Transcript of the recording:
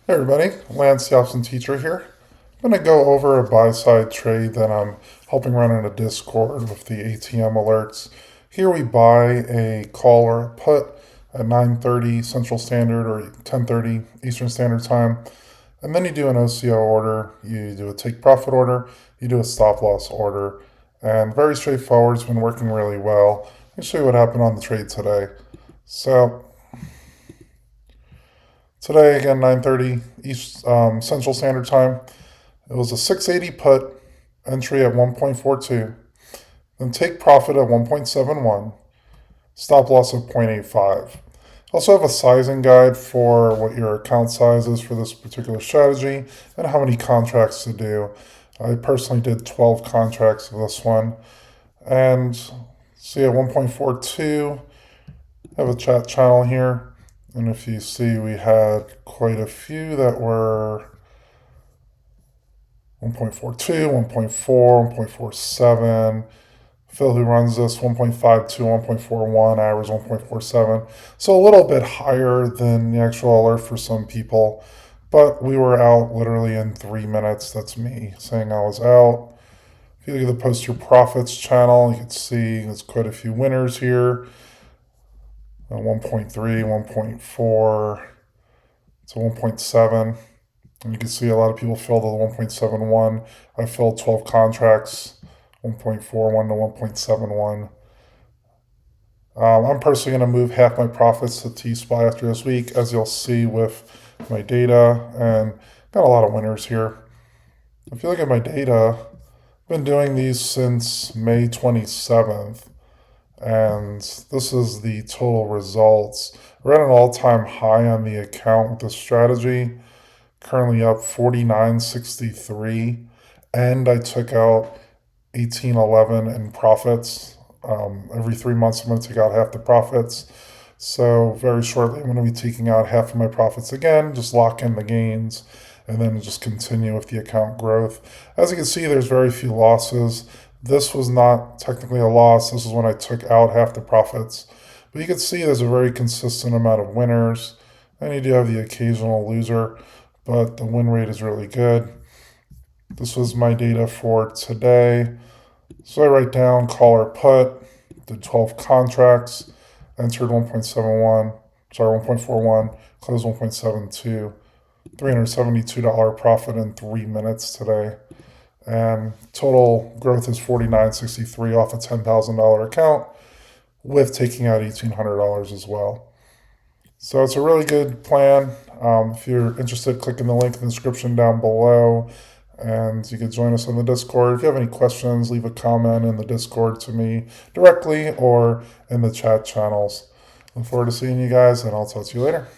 Hey everybody, Lance Jobson teacher here. I'm going to go over a buy-side trade that I'm helping run in a Discord with the ATM alerts. Here we buy a call or a put at 9:30 Central Standard or 10:30 Eastern Standard Time. And then you do an OCO order, you do a take profit order, you do a stop loss order. And very straightforward, it's been working really well. Let me show you what happened on the trade today. So today, again, 9:30 East Central Standard Time. It was a 680 put, entry at 1.42, then take profit at 1.71, stop loss of 0.85. Also have a sizing guide for what your account size is for this particular strategy and how many contracts to do. I personally did 12 contracts of this one. And see at 1.42, I have a chat channel here. And if you see, we had quite a few that were 1.42, 1.4, 1.47. Phil, who runs this, 1.52, 1.41, average 1.47. So a little bit higher than the actual alert for some people. But we were out literally in 3 minutes. That's me saying I was out. If you look at the Post Your Profits channel, you can see there's quite a few winners here. 1.3, 1.4 to 1.7. And you can see a lot of people filled at 1.71. I filled 12 contracts, 1.41 to 1.71. I'm personally going to move half my profits to T-SPY after this week, as you'll see with my data, and got a lot of winners here. If you look at my data, I've been doing these since May 27th. And this is the total results. We're at an all-time high on the account with this strategy. Currently up 49.63. And I took out 18.11 in profits. Every 3 months, I'm going to take out half the profits. So very shortly, I'm going to be taking out half of my profits again, just lock in the gains, and then just continue with the account growth. As you can see, there's very few losses. This was not technically a loss. This is when I took out half the profits. But you can see there's a very consistent amount of winners. And you do have the occasional loser, but the win rate is really good. This was my data for today. So I write down call or put, did 12 contracts, entered 1.41, closed 1.72, $372 profit in 3 minutes today. And total growth is 49.63 off a $10,000 account with taking out $1,800 as well. So it's a really good plan. If you're interested, click in the link in the description down below and you can join us on the Discord. If you have any questions, leave a comment in the Discord to me directly or in the chat channels. Look forward to seeing you guys, and I'll talk to you later.